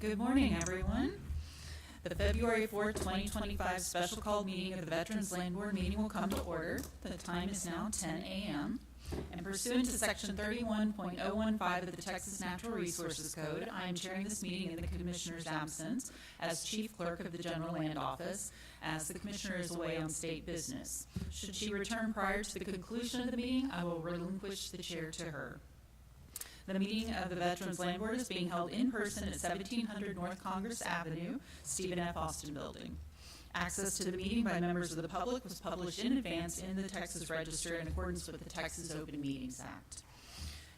Good morning, everyone. The February 4th, 2025 special called meeting of the Veterans Land Board meeting will come to order. The time is now 10 a.m. And pursuant to Section 31.015 of the Texas Natural Resources Code, I am chairing this meeting in the Commissioner's absence as Chief Clerk of the General Land Office, as the Commissioner is away on state business. Should she return prior to the conclusion of the meeting, I will relinquish the chair to her. The meeting of the Veterans Land Board is being held in person at 1700 North Congress Avenue, Stephen F. Austin Building. Access to the meeting by members of the public was published in advance in the Texas Register in accordance with the Texas Open Meetings Act.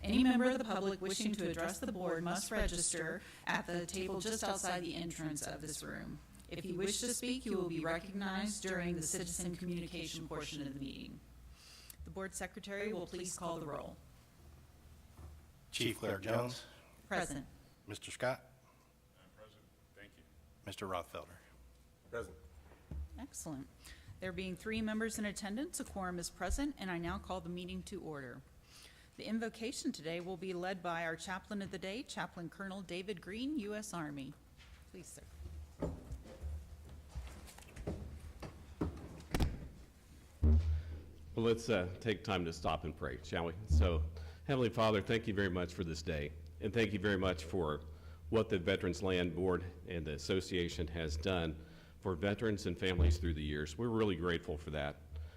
Any member of the public wishing to address the board must register at the table just outside the entrance of this room. If you wish to speak, you will be recognized during the citizen communication portion of the meeting. The board secretary will please call the roll. Chief Clerk Jones. Present. Mr. Scott. I'm present. Thank you. Mr. Rothfelder. Present. Excellent. There being 3 members in attendance, a quorum is present, and I now call the meeting to order. The invocation today will be led by our chaplain of the day, Chaplain Colonel David Green, U.S. Army. Please, sir. Well, let's take time to stop and pray, shall we? So, Heavenly Father, thank you very much for this day, and thank you very much for what the Veterans Land Board and the association has done for veterans and families through the years. We're really grateful for that.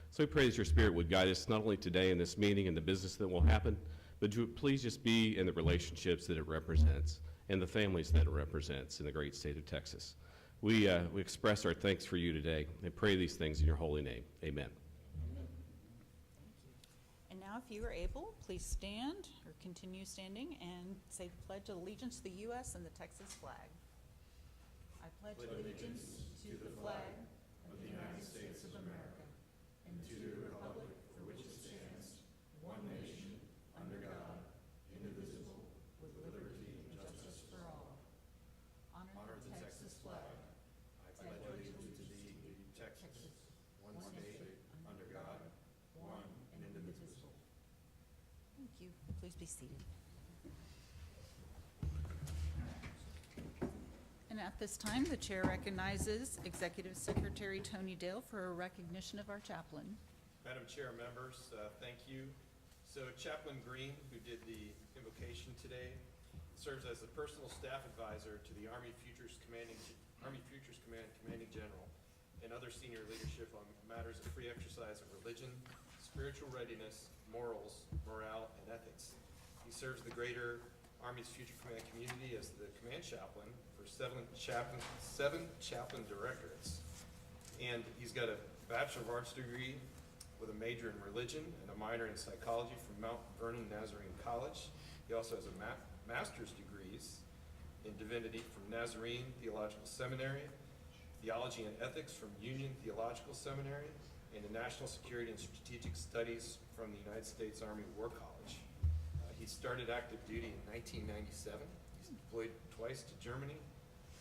So we pray that your Spirit would guide us not only today in this meeting and the business that will happen, but to please just be in the relationships that it represents and the families that it represents in the great state of Texas. We express our thanks for you today and pray these things in your holy name. Amen. And now, if you are able, please stand or continue standing and say the Pledge of Allegiance to the U.S. and the Texas flag. I pledge allegiance to the flag of the United States of America and to the republic for which it stands, one nation, under God, indivisible, with liberty and justice for all. Honor the Texas flag. I pledge allegiance to thee, Texas, one state, under God, one and indivisible. Thank you. Please be seated. And at this time, the chair recognizes Executive Secretary Tony Dale for a recognition of our chaplain. Madam Chair, members, thank you. So Chaplain Green, who did the invocation today, serves as the personal staff advisor to the Army Futures Command Commanding General and other senior leadership on matters of free exercise of religion, spiritual readiness, morals, morale, and ethics. He serves the greater Army's Future Command community as the command chaplain for seven chaplain directorates. And he's got a Bachelor of Arts degree with a major in religion and a minor in psychology from Mount Vernon Nazarene College. He also has a master's degrees in divinity from Nazarene Theological Seminary, theology and ethics from Union Theological Seminary, and the National Security and Strategic Studies from the United States Army War College. He started active duty in 1997. He's deployed twice to Germany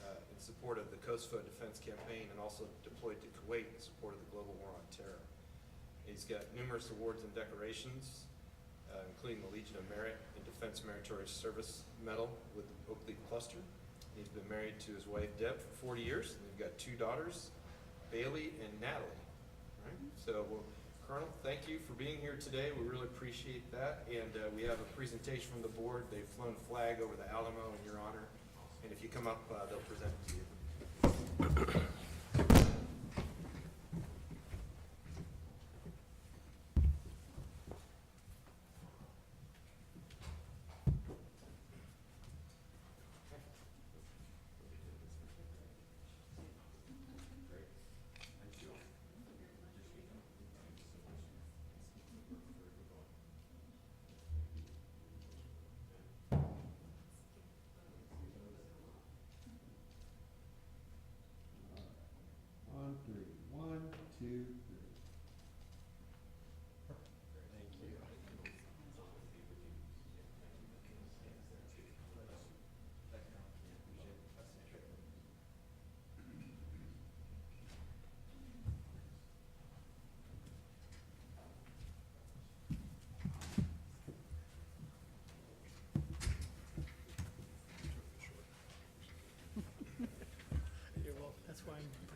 in support of the Kosovo Defense Campaign and also deployed to Kuwait in support of the global war on terror. He's got numerous awards and decorations, including the Legion of Merit and Defense Meritorious Service Medal with the Oak Leaf Cluster. He's been married to his wife Deb for 40 years, and they've got 2 daughters, Bailey and Natalie. All right? So, Colonel, thank you for being here today. We really appreciate that. And we have a presentation from the board. They've flown a flag over the Alamo in your honor. And if you come up, they'll present it to you.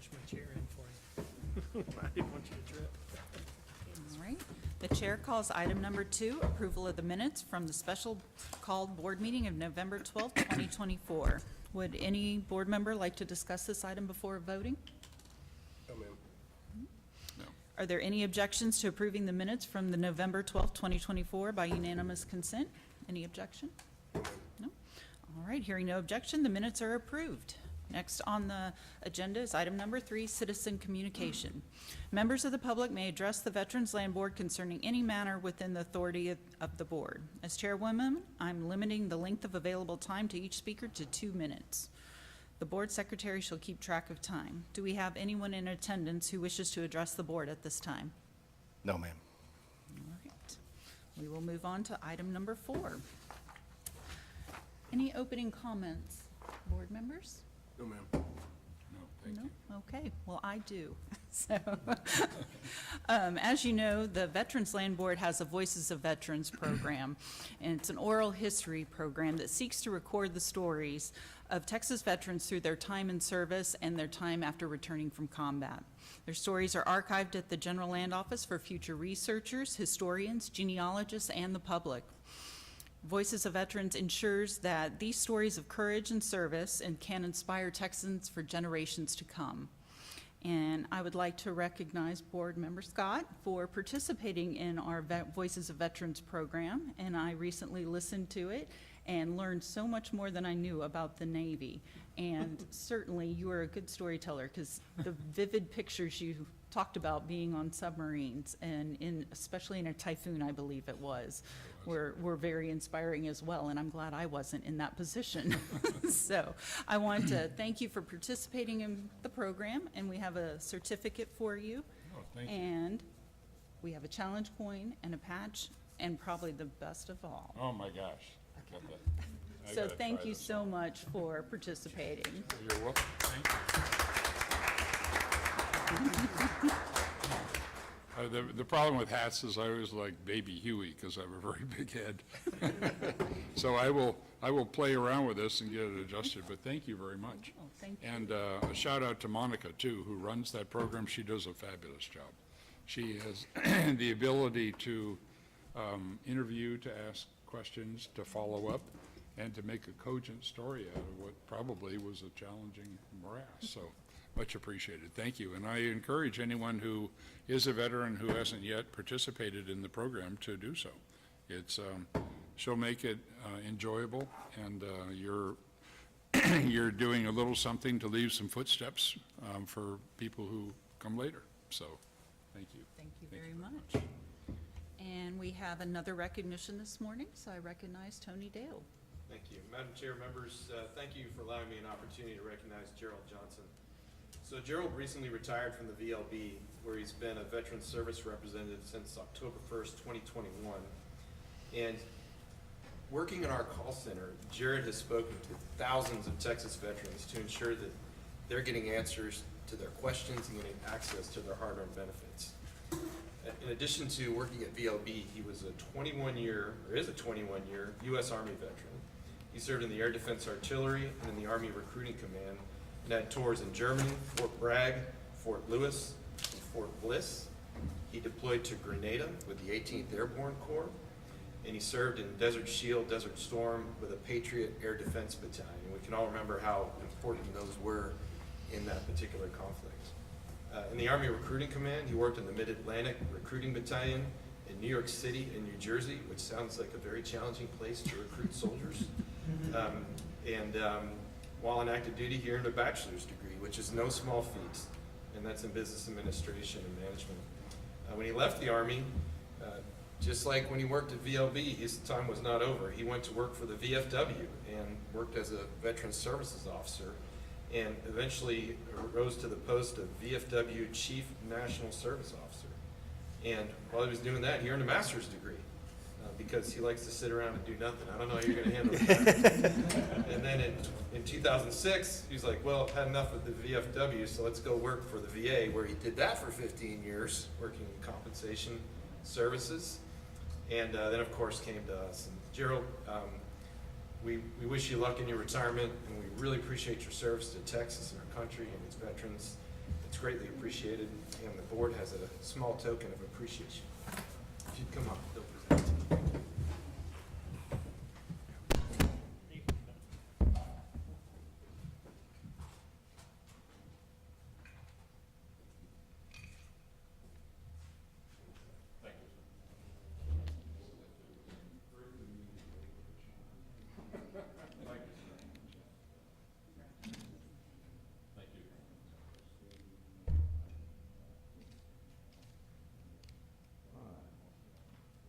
push my chair in for you. I didn't want you to trip. All right. The chair calls item number 2, approval of the minutes from the special called board meeting of November 12th, 2024. Would any board member like to discuss this item before voting? No, ma'am. Are there any objections to approving the minutes from the November 12th, 2024 by unanimous consent? Any objection? No? All right, hearing no objection, the minutes are approved. Next on the agenda is item number 3, citizen communication. Members of the public may address the Veterans Land Board concerning any matter within the authority of the board. As chairwoman, I'm limiting the length of available time to each speaker to 2 minutes. The board secretary shall keep track of time. Do we have anyone in attendance who wishes to address the board at this time? No, ma'am. All right. We will move on to item number 4. Any opening comments, board members? No, ma'am. No, thank No? you. Okay, well, I do. So, as you know, the Veterans Land Board has a Voices of Veterans program, and it's an oral history program that seeks to record the stories of Texas veterans through their time in service and their time after returning from combat. Their stories are archived at the General Land Office for future researchers, historians, genealogists, and the public. Voices of Veterans ensures that these stories of courage and service and can inspire Texans for generations to come. And I would like to recognize Board Member Scott for participating in our Voices of Veterans program. And I recently listened to it and learned so much more than I knew about the Navy. And certainly you are a good storyteller, because the vivid pictures you talked about being on submarines, and especially in a typhoon, I believe it was, were very inspiring as well, and I'm glad I wasn't in that position. So I want to thank you for participating in the program, and we have a certificate for you. Oh, thank you. And we have a challenge coin and a patch, and probably the best of all. Oh, my gosh. I got that. I So gotta thank try you this so out. much for participating. You're welcome. Thank you. The problem with hats is I always like Baby Huey because I have a very big head. So I will play around with this and get it adjusted, but thank you very much. Oh, thank you. And a shout out to Monica too, who runs that program. She does a fabulous job. She has the ability to interview, to ask questions, to follow up, and to make a cogent story out of what probably was a challenging morass. So much appreciated. Thank you. And I encourage anyone who is a veteran who hasn't yet participated in the program to do so. It's she'll make it enjoyable, and you're doing a little something to leave some footsteps for people who come later. So thank you. Thank you very much. And we have another recognition this morning, so I recognize Tony Dale. Thank you. Madam Chair, members, thank you for allowing me an opportunity to recognize Gerald Johnson. So Gerald recently retired from the VLB, where he's been a veteran service representative since October 1st, 2021. And working in our call center, Jared has spoken to thousands of Texas veterans to ensure that they're getting answers to their questions and getting access to their hard-earned benefits. In addition to working at VLB, he was a 21-year U.S. Army veteran. He served in the Air Defense Artillery and in the Army Recruiting Command, and had tours in Germany, Fort Bragg, Fort Lewis, and Fort Bliss. He deployed to Grenada with the 18th Airborne Corps, and he served in Desert Shield, Desert Storm with a Patriot Air Defense Battalion. We can all remember how important those were in that particular conflict. In the Army Recruiting Command, he worked in the Mid-Atlantic Recruiting Battalion in New York City and New Jersey, which sounds like a very challenging place to recruit soldiers. While on active duty, he earned a bachelor's degree, which is no small feat, and that's in business administration and management. When he left the Army, just like when he worked at VLB, his time was not over. He went to work for the VFW and worked as a Veteran Services Officer, and eventually rose to the post of VFW Chief National Service Officer. And while he was doing that, he earned a master's degree because he likes to sit around and do nothing. I don't know how you're going to handle that. And then in 2006, he was like, well, I've had enough of the VFW, so let's go work for the VA, where he did that for 15 years, working in compensation services. And then, of course, came to us. And Gerald, we wish you luck in your retirement, and we really appreciate your service to Texas and our country and its veterans. It's greatly appreciated, and the board has a small token of appreciation. If you'd come up, they'll present it to you.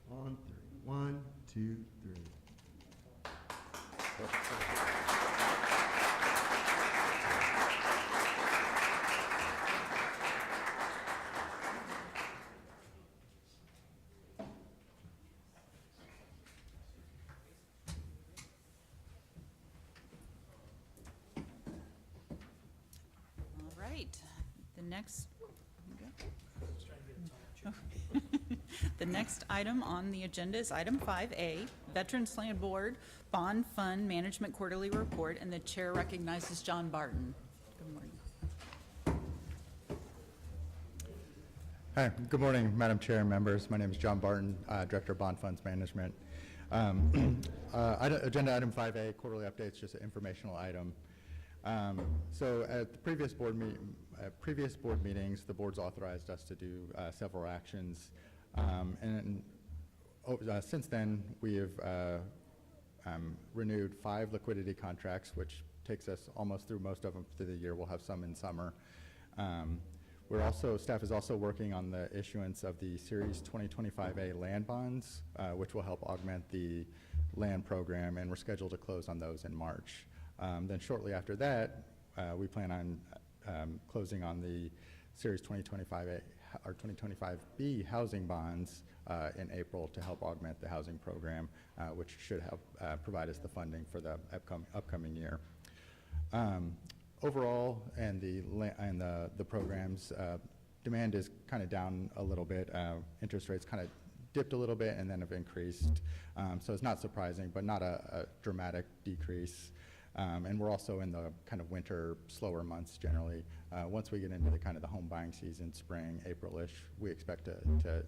On three. 1, 2, 3. All right, the next, the next item on the agenda is item 5A, Veterans Land Board Bond Fund Management Quarterly Report, and the chair recognizes John Barton. Good morning. Hi, good morning, Madam Chair and members. My name is John Barton, Director of Bond Funds Management. Agenda item 5A, quarterly updates, just an informational item. So at the previous board meetings, the board's authorized us to do several actions. Since then, we have renewed 5 liquidity contracts, which takes us almost through most of them through the year. We'll have some in summer. Staff is also working on the issuance of the Series 2025A land bonds, which will help augment the land program, and we're scheduled to close on those in March. Then shortly after that, we plan on closing on the Series 2025A or 2025B housing bonds in April to help augment the housing program, which should help provide us the funding for the upcoming year. Overall, and the programs, demand is kind of down a little bit. Interest rates kind of dipped a little bit and then have increased. So it's not surprising, but not a dramatic decrease. And we're also in the kind of winter, slower months generally. Once we get into the kind of the home buying season, spring, April-ish, we expect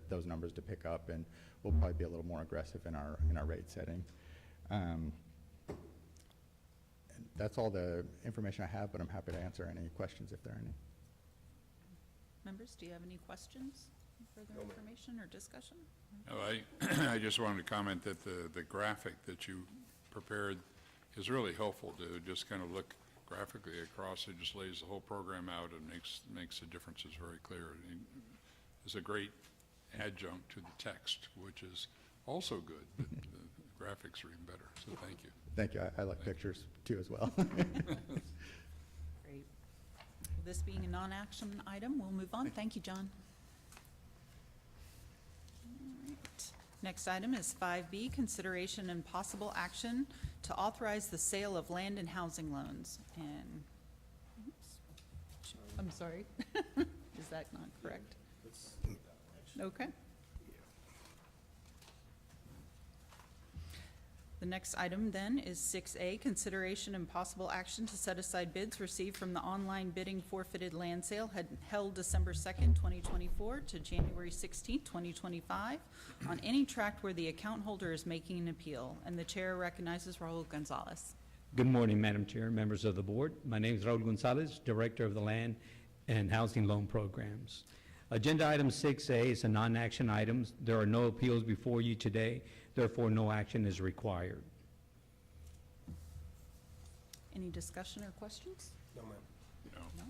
those numbers to pick up, and we'll probably be a little more aggressive in our rate setting. And that's all the information I have, but I'm happy to answer any questions if there are any. Members, do you have any questions, further information or discussion? No, I just wanted to comment that the graphic that you prepared is really helpful to just kind of look graphically across. It just lays the whole program out and makes the differences very clear. It's a great adjunct to the text, which is also good, but the graphics are even better, so thank you. Thank you. I like pictures too as well. Great. This being a non-action item, we'll move on. Thank you, John. All right. Next item is 5B, consideration and possible action to authorize the sale of land and housing loans. And, oops, I'm sorry. Is that not correct? Okay. The next item then is 6A, consideration and possible action to set aside bids received from the online bidding forfeited land sale held December 2nd, 2024 to January 16th, 2025 on any tract where the account holder is making an appeal. And the chair recognizes Raul Gonzalez. Good morning, Madam Chair, members of the board. My name is Raul Gonzalez, Director of the Land and Housing Loan Programs. Agenda item 6A is a non-action item. There are no appeals before you today, therefore no action is required. Any discussion or questions? No, ma'am. No?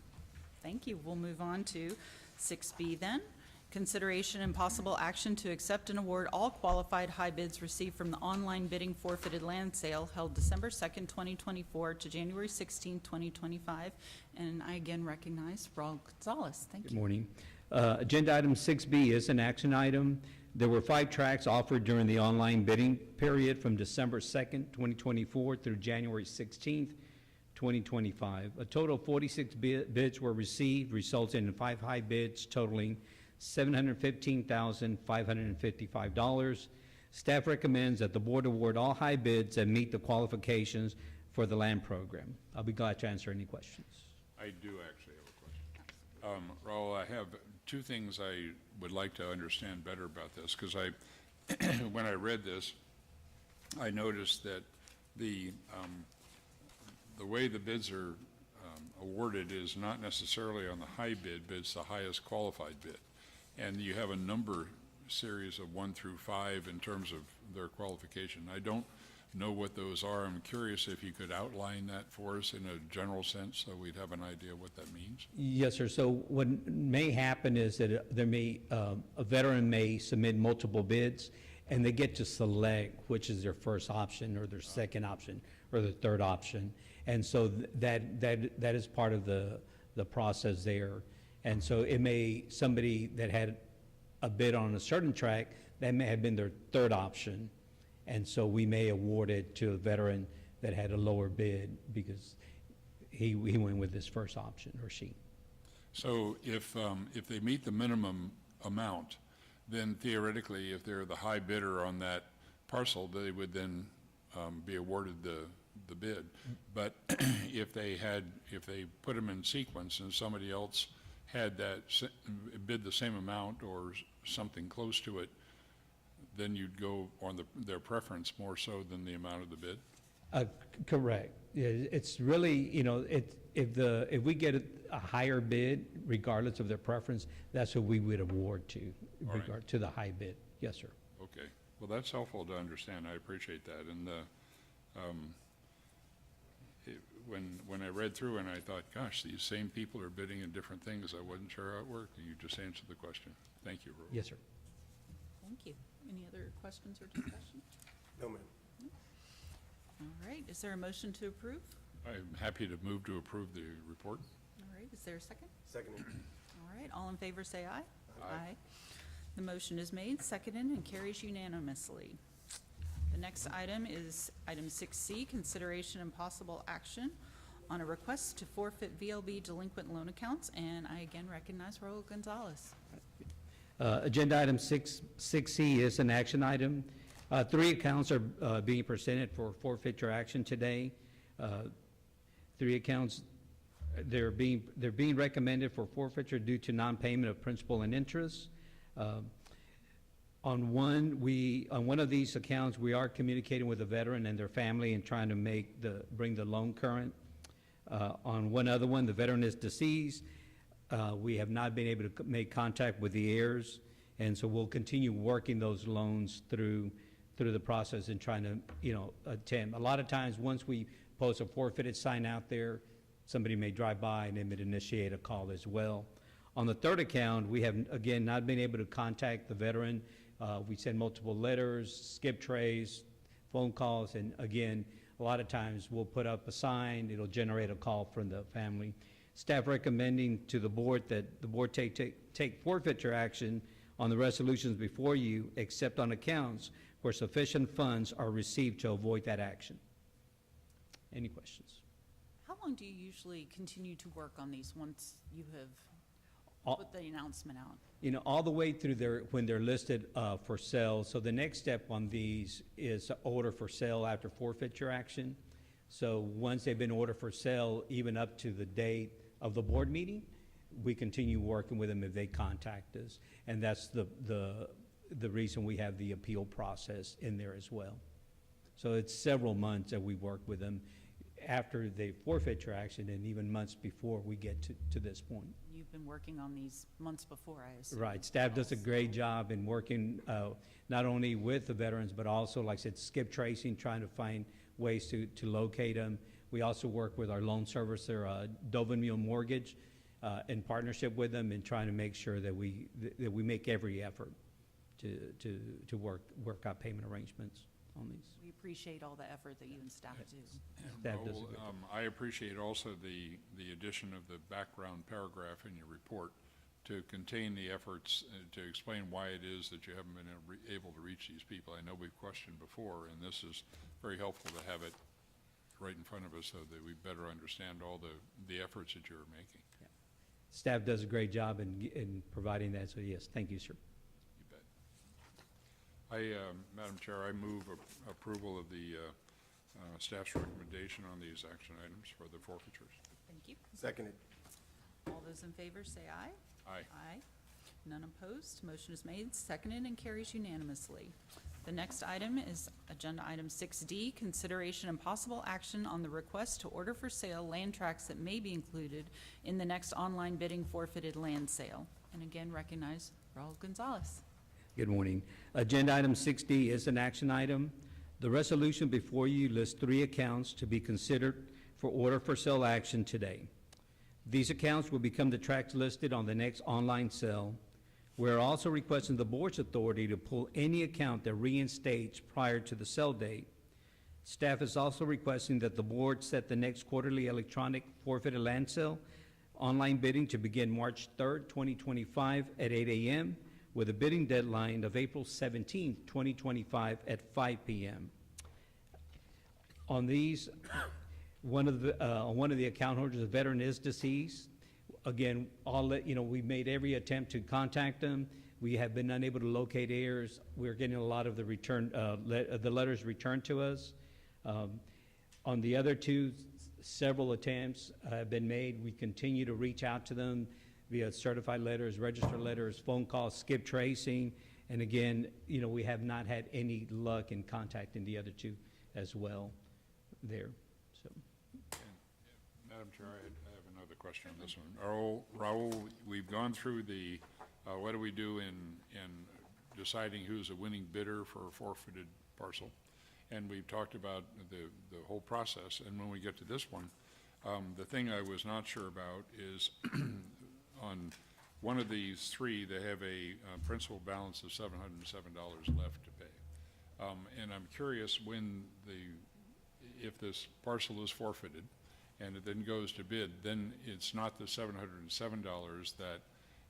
Thank you. We'll move on to 6B then. Consideration and possible action to accept and award all qualified high bids received from the online bidding forfeited land sale held December 2nd, 2024 to January 16th, 2025. And I again recognize Raul Gonzalez. Thank you. Good morning. Agenda item 6B is an action item. There were 5 tracts offered during the online bidding period from December 2nd, 2024 through January 16th, 2025. A total of 46 bids were received, resulting in 5 high bids totaling $715,555. Staff recommends that the board award all high bids that meet the qualifications for the land program. I'll be glad to answer any questions. I do actually have a question. Raul, I have two things I would like to understand better about this, because when I read this, I noticed that the way the bids are awarded is not necessarily on the high bid, but it's the highest qualified bid. And you have a number series of 1 through 5 in terms of their qualification. I don't know what those are. I'm curious if you could outline that for us in a general sense, so we'd have an idea what that means. Yes, sir. So what may happen is that there may, a veteran may submit multiple bids, and they get to select which is their first option, or their second option, or their third option. And so that is part of the process there. And so it may, somebody that had a bid on a certain track, that may have been their third option. And so we may award it to a veteran that had a lower bid because he went with his first option, or she. So if they meet the minimum amount, then theoretically, if they're the high bidder on that parcel, they would then be awarded the bid. But if they put them in sequence and somebody else had bid the same amount or something close to it, then you'd go on their preference more so than the amount of the bid? Correct. Yeah, it's really, if we get a higher bid, regardless of their preference, that's what we would award to, All right. regard to the high bid. Yes, sir. Okay, well, that's helpful to understand, I appreciate that, and when I read through and I thought, gosh, these same people are bidding in different things, I wasn't sure how it worked, and you just answered the question. Thank you, Raul. Yes, sir. Thank you. Any other questions or discussion? No, ma'am. All right, is there a motion to approve? I'm happy to move to approve the report. All right, is there a second? Seconded. All right, all in favor say aye. Aye. The motion is made, seconded, and carries unanimously. The next item is item 6C, consideration and possible action on a request to forfeit VLB delinquent loan accounts, and I again recognize Raul Gonzalez. Agenda item 6C is an action item. 3 accounts are being presented for forfeiture action today. 3 accounts, they're being recommended for forfeiture due to non-payment of principal and interest. On one of these accounts, we are communicating with the veteran and their family and trying to bring the loan current. On one other one, the veteran is deceased. We have not been able to make contact with the heirs, and so we'll continue working those loans through the process and trying to, attempt. A lot of times, once we post a forfeited sign out there, somebody may drive by and they may initiate a call as well. On the third account, we have, again, not been able to contact the veteran. We send multiple letters, skip trays, phone calls, and again, a lot of times we'll put up a sign, it'll generate a call from the family. Staff recommending to the board that the board take forfeiture action on the resolutions before you, except on accounts where sufficient funds are received to avoid that action. Any questions? How long do you usually continue to work on these once you have All- put the announcement out? All the way through when they're listed for sale. So the next step on these is order for sale after forfeiture action. So once they've been ordered for sale, even up to the date of the board meeting, we continue working with them if they contact us. And that's the reason we have the appeal process in there as well. So it's several months that we work with them after the forfeiture action and even months before we get to this point. You've been working on these months before, I assume. Right, staff does a great job in working not only with the veterans, but also, like I said, skip tracing, trying to find ways to locate them. We also work with our loan servicer, Dovenmule Mortgage, in partnership with them and trying to make sure that we make every effort to work out payment arrangements on these. We appreciate all the effort that you and staff do. Staff does a Raul, great job. I appreciate also the addition of the background paragraph in your report to contain the efforts, to explain why it is that you haven't been able to reach these people. I know we've questioned before, and this is very helpful to have it right in front of us so that we better understand all the efforts that you're making. Staff does a great job in providing that, so yes, thank you, sir. You bet. Madam Chair, I move approval of the staff's recommendation on these action items for the forfeitures. Thank you. Seconded. All those in favor say aye. Aye. Aye. None opposed. Motion is made, seconded, and carries unanimously. The next item is Agenda Item 6D, consideration and possible action on the request to order for sale land tracts that may be included in the next online bidding forfeited land sale. And again, recognize Raul Gonzalez. Good morning. Agenda item 6D is an action item. The resolution before you lists 3 accounts to be considered for order for sale action today. These accounts will become the tracts listed on the next online sale. We're also requesting the board's authority to pull any account that reinstates prior to the sale date. Staff is also requesting that the board set the next quarterly electronic forfeited land sale online bidding to begin March 3rd, 2025 at 8 a.m. with a bidding deadline of April 17th, 2025 at 5 p.m. On these, one of the account holders, the veteran is deceased. Again, we made every attempt to contact them. We have been unable to locate heirs. We're getting a lot of the the letters returned to us. On the other 2, several attempts have been made. We continue to reach out to them via certified letters, registered letters, phone calls, skip tracing. And again, we have not had any luck in contacting the other 2 as well there. So, Madam Chair, I have another question on this one. Raul, we've gone through the, what do we do in deciding who's a winning bidder for a forfeited parcel? And we've talked about the whole process. And when we get to this one, the thing I was not sure about is on one of these 3, they have a principal balance of $707 left to pay. And I'm curious if this parcel is forfeited and it then goes to bid, then it's not the $707 that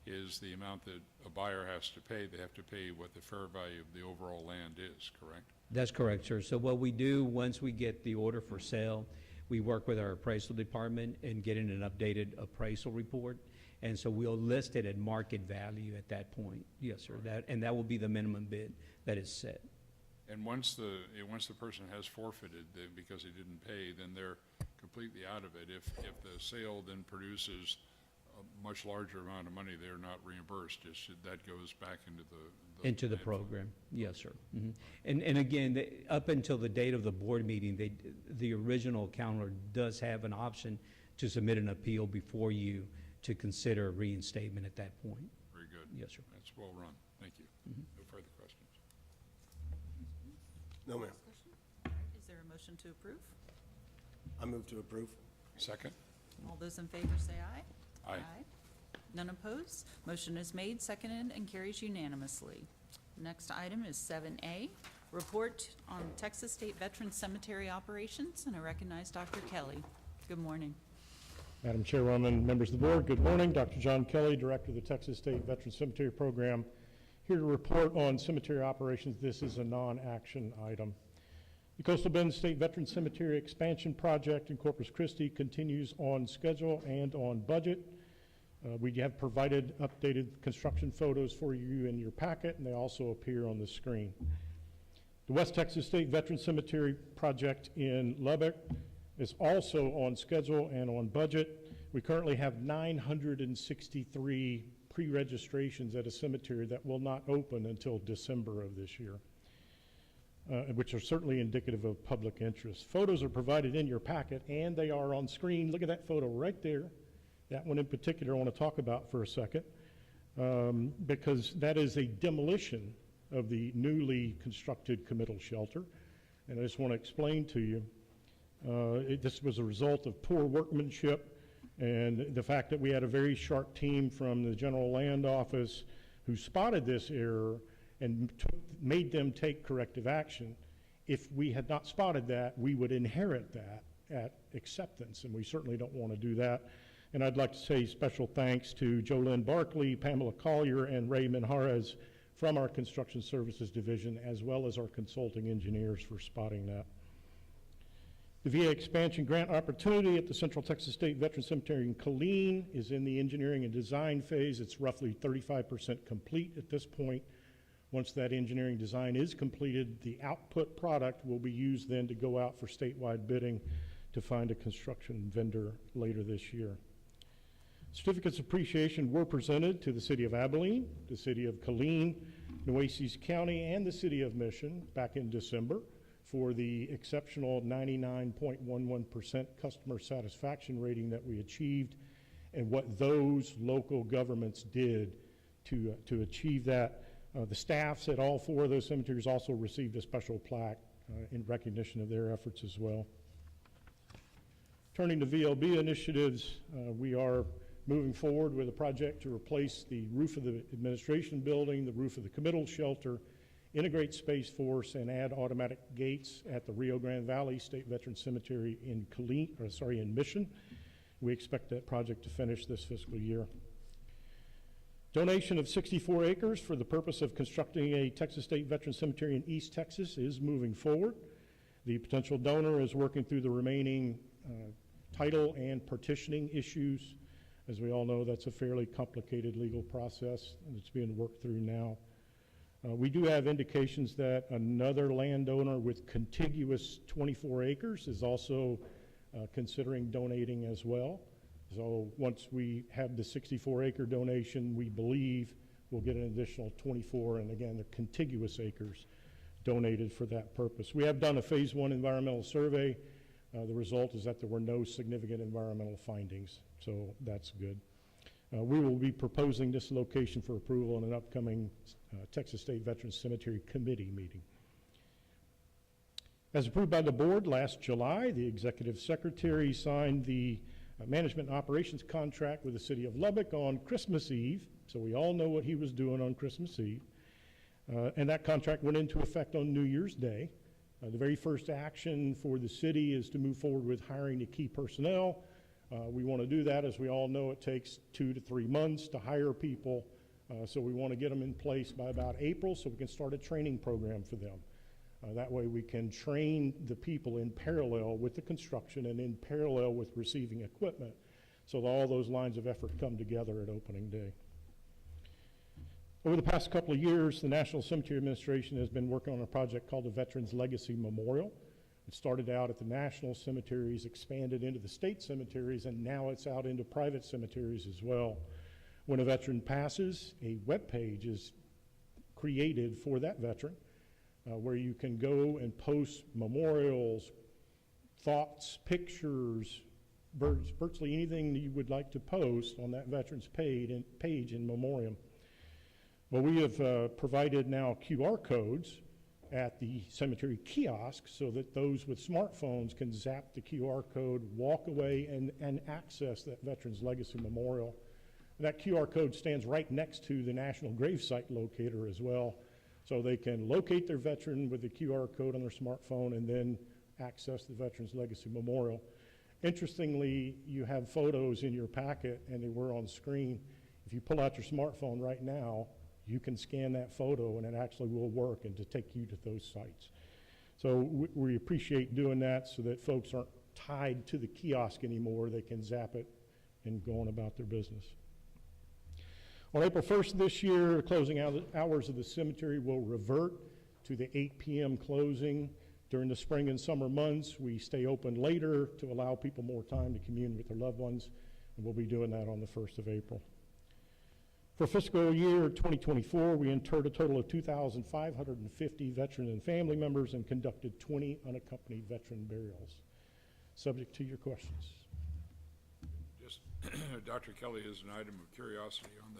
is the amount that a buyer has to pay. They have to pay what the fair value of the overall land is, correct? that's correct, sir. So what we do, once we get the order for sale, we work with our appraisal department in getting an updated appraisal report. And so we'll list it at market value at that point. Yes, sir. That will be the minimum bid that is set. And once the person has forfeited because they didn't pay, then they're completely out of it. If the sale then produces a much larger amount of money, they're not reimbursed. That goes back into the program. Yes, sir. Mhm. And again, up until the date of the board meeting, the original counselor does have an option to submit an appeal before you to consider reinstatement at that point. Very good. Yes, sir. That's well run. Thank you. No further questions. No, ma'am. Is there a motion to approve? I move to approve. Second? All those in favor say aye. Aye. None opposed. Motion is made, seconded, and carries unanimously. Next item is 7A, report on Texas State Veterans Cemetery operations, and I recognize Dr. Kelly. Good morning. Madam Chairwoman, members of the board, good morning. Dr. John Kelly, Director of the Texas State Veteran Cemetery Program, here to report on cemetery operations. This is a non-action item. The Coastal Bend State Veteran Cemetery Expansion Project in Corpus Christi continues on schedule and on budget. We have provided updated construction photos for you in your packet, and they also appear on the screen. The West Texas State Veteran Cemetery Project in Lubbock is also on schedule and on budget. We currently have 963 pre-registrations at a cemetery that will not open until December of this year, which are certainly indicative of public interest. Photos are provided in your packet, and they are on screen. Look at that photo right there. That one in particular I want to talk about for a second, because that is a demolition of the newly constructed committal shelter. And I just want to explain to you, this was a result of poor workmanship and the fact that we had a very sharp team from the General Land Office who spotted this error and made them take corrective action. If we had not spotted that, we would inherit that at acceptance, and we certainly don't want to do that. And I'd like to say special thanks to Jolynn Barkley, Pamela Collier, and Ray Minjarez from our Construction Services Division, as well as our consulting engineers for spotting that. The VA expansion grant opportunity at the Central Texas State Veteran Cemetery in Killeen is in the engineering and design phase. It's roughly 35% complete at this point. Once that engineering design is completed, the output product will be used then to go out for statewide bidding to find a construction vendor later this year. Certificates of appreciation were presented to the City of Abilene, the City of Killeen, Nueces County, and the City of Mission back in December for the exceptional 99.11% customer satisfaction rating that we achieved and what those local governments did to achieve that. The staffs at all 4 of those cemeteries also received a special plaque in recognition of their efforts as well. Turning to VLB initiatives, we are moving forward with a project to replace the roof of the administration building, the roof of the committal shelter, integrate Space Force, and add automatic gates at the Rio Grande Valley State Veteran Cemetery in in Mission. We expect that project to finish this fiscal year. Donation of 64 acres for the purpose of constructing a Texas State Veteran Cemetery in East Texas is moving forward. The potential donor is working through the remaining title and partitioning issues. As we all know, that's a fairly complicated legal process, and it's being worked through now. We do have indications that another landowner with contiguous 24 acres is also considering donating as well. So once we have the 64-acre donation, we believe we'll get an additional 24, and again, the contiguous acres donated for that purpose. We have done a phase 1 environmental survey. The result is that there were no significant environmental findings, so that's good. We will be proposing this location for approval in an upcoming Texas State Veterans Cemetery Committee meeting. As approved by the board last July, the executive secretary signed the management and operations contract with the city of Lubbock on Christmas Eve, so we all know what he was doing on Christmas Eve. And that contract went into effect on New Year's Day. The very first action for the city is to move forward with hiring the key personnel. We want to do that. As we all know, it takes 2 to 3 months to hire people, so we want to get them in place by about April so we can start a training program for them. That way we can train the people in parallel with the construction and in parallel with receiving equipment, so that all those lines of effort come together at opening day. Over the past couple of years, the National Cemetery Administration has been working on a project called the Veterans Legacy Memorial. It started out at the national cemeteries, expanded into the state cemeteries, and now it's out into private cemeteries as well. When a veteran passes, a web page is created for that veteran where you can go and post memorials, thoughts, pictures, virtually anything that you would like to post on that veteran's page in memoriam. Well, we have provided now QR codes at the cemetery kiosks so that those with smartphones can zap the QR code, walk away, and access that Veterans Legacy Memorial. And that QR code stands right next to the National Gravesite Locator as well, so they can locate their veteran with the QR code on their smartphone and then access the Veterans Legacy Memorial. Interestingly, you have photos in your packet, and they were on screen. If you pull out your smartphone right now, you can scan that photo and it actually will work and to take you to those sites. So we appreciate doing that so that folks aren't tied to the kiosk anymore. They can zap it and go on about their business. On April 1st this year, closing hours of the cemetery will revert to the 8 p.m. closing. During the spring and summer months, we stay open later to allow people more time to commune with their loved ones, and we'll be doing that on the 1st of April. For fiscal year 2024, we interred a total of 2,550 veteran and family members and conducted 20 unaccompanied veteran burials. Subject to your questions. Just, Dr. Kelly has an item of curiosity on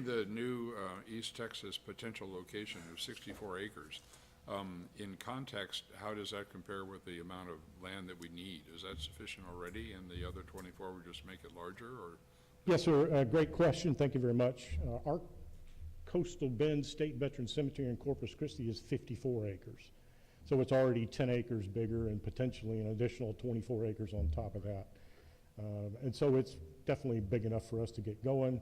the new East Texas potential location of 64 acres. In context, how does that compare with the amount of land that we need? Is that sufficient already, and the other 24 would just make it larger, or? Yes, sir. Great question. Thank you very much. Our Coastal Bend State Veteran Cemetery in Corpus Christi is 54 acres. So it's already 10 acres bigger and potentially an additional 24 acres on top of that. And so it's definitely big enough for us to get going.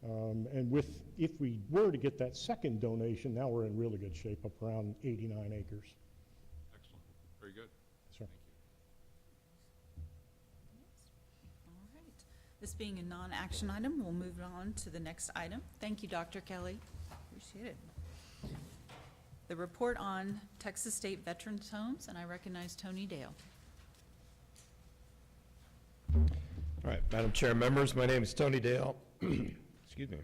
And if we were to get that second donation, now we're in really good shape, up around 89 acres. Excellent. Very good. Sir. All right. This being a non-action item, we'll move on to the next item. Thank you, Dr. Kelly. Appreciate it. The report on Texas State Veterans Homes, and I recognize Tony Dale. All right, Madam Chair, members, my name is Tony Dale. Excuse me.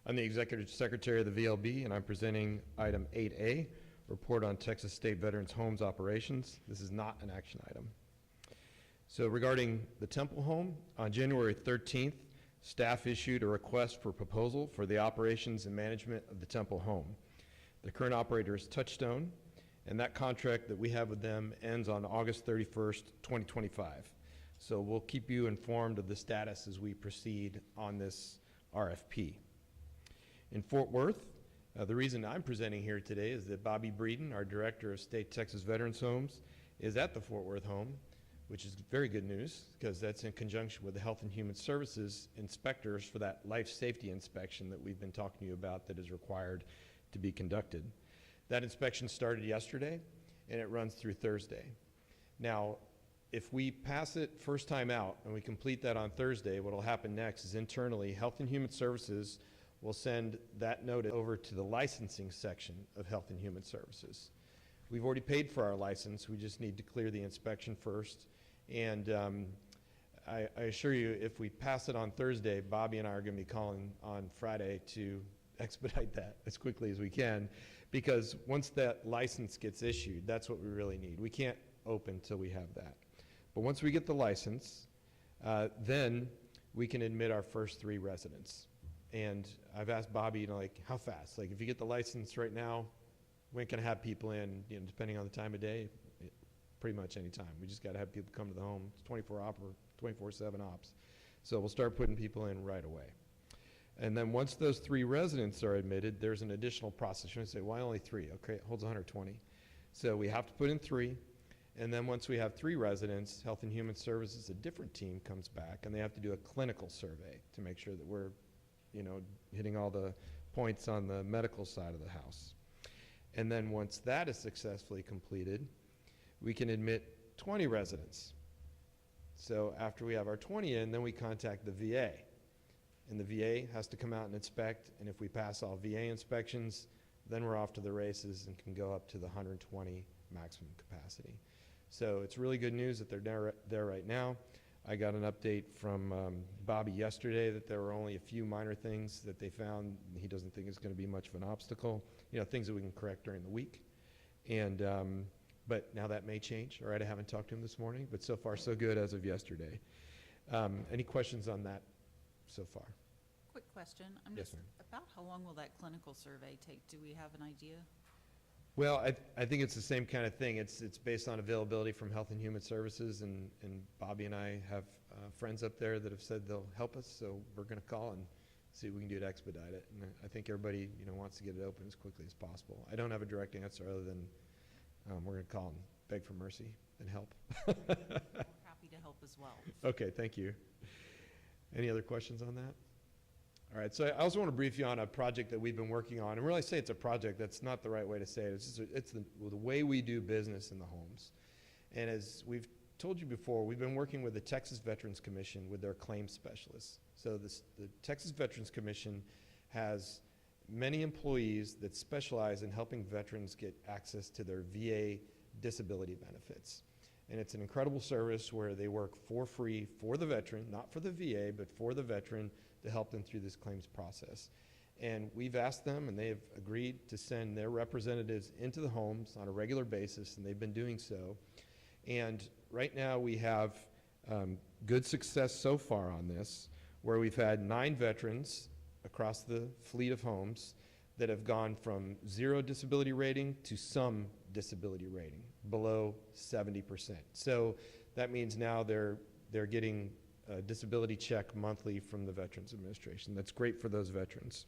I'm the Executive Secretary of the VLB, and I'm presenting item 8A, Report on Texas State Veterans Homes Operations. This is not an action item. So regarding the Temple Home, on January 13th, staff issued a request for proposal for the operations and management of the Temple Home. The current operator is Touchstone, and that contract that we have with them ends on August 31st, 2025. So we'll keep you informed of the status as we proceed on this RFP. In Fort Worth, the reason I'm presenting here today is that Bobby Breeden, our Director of State Texas Veterans Homes, is at the Fort Worth home, which is very good news because that's in conjunction with the Health and Human Services inspectors for that life safety inspection that we've been talking to you about that is required to be conducted. That inspection started yesterday and it runs through Thursday. Now, if we pass it first time out and we complete that on Thursday, what will happen next is internally, Health and Human Services will send that notice over to the licensing section of Health and Human Services. We've already paid for our license. We just need to clear the inspection first. And I assure you, if we pass it on Thursday, Bobby and I are going to be calling on Friday to expedite that as quickly as we can, because once that license gets issued, that's what we really need. We can't open till we have that. But once we get the license, then we can admit our first 3 residents. And I've asked Bobby, like, how fast? Like, if you get the license right now, when can I have people in, depending on the time of day? Pretty much any time. We just got to have people come to the home. It's 24/7 ops. So we'll start putting people in right away. And then once those 3 residents are admitted, there's an additional process. You're going to say, why only 3? Okay, it holds 120. So we have to put in 3. And then once we have 3 residents, Health and Human Services, a different team comes back, and they have to do a clinical survey to make sure that we're, hitting all the points on the medical side of the house. And then once that is successfully completed, we can admit 20 residents. So after we have our 20 in, then we contact the VA. And the VA has to come out and inspect, and if we pass all VA inspections, then we're off to the races and can go up to the 120 maximum capacity. So it's really good news that they're there right now. I got an update from Bobby yesterday that there were only a few minor things that they found. He doesn't think it's going to be much of an obstacle, things that we can correct during the week. And but now that may change. All right, I haven't talked to him this morning, but so far so good as of yesterday. Any questions on that so far? Quick question. Yes, ma'am. About how long will that clinical survey take? Do we have an idea? Well, I think it's the same kind of thing. It's based on availability from Health and Human Services, and Bobby and I have friends up there that have said they'll help us, so we're going to call and see what we can do to expedite it. And I think everybody wants to get it open as quickly as possible. I don't have a direct answer other than we're going to call and beg for mercy and help. We're happy to help as well. Okay, thank you. Any other questions on that? All right, so I also want to brief you on a project that we've been working on. And when I say it's a project, that's not the right way to say it. It's the way we do business in the homes. And as we've told you before, we've been working with the Texas Veterans Commission with their claims specialists. So the Texas Veterans Commission has many employees that specialize in helping veterans get access to their VA disability benefits. And it's an incredible service where they work for free for the veteran, not for the VA, but for the veteran to help them through this claims process. And we've asked them, and they have agreed to send their representatives into the homes on a regular basis, and they've been doing so. And right now we have good success so far on this, where we've had 9 veterans across the fleet of homes that have gone from 0 disability rating to some disability rating, below 70%. So that means now they're getting a disability check monthly from the Veterans Administration. That's great for those veterans.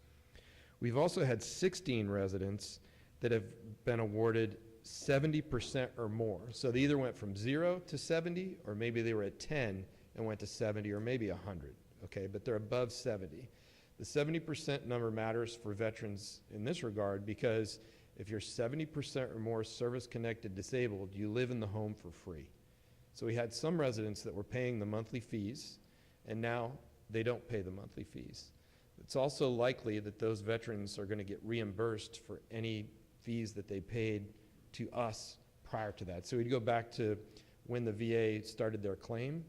We've also had 16 residents that have been awarded 70% or more. So they either went from 0 to 70, or maybe they were at 10 and went to 70, or maybe 100, okay? But they're above 70. The 70% number matters for veterans in this regard because if you're 70% or more service-connected disabled, you live in the home for free. So we had some residents that were paying the monthly fees, and now they don't pay the monthly fees. It's also likely that those veterans are going to get reimbursed for any fees that they paid to us prior to that. So we'd go back to when the VA started their claim,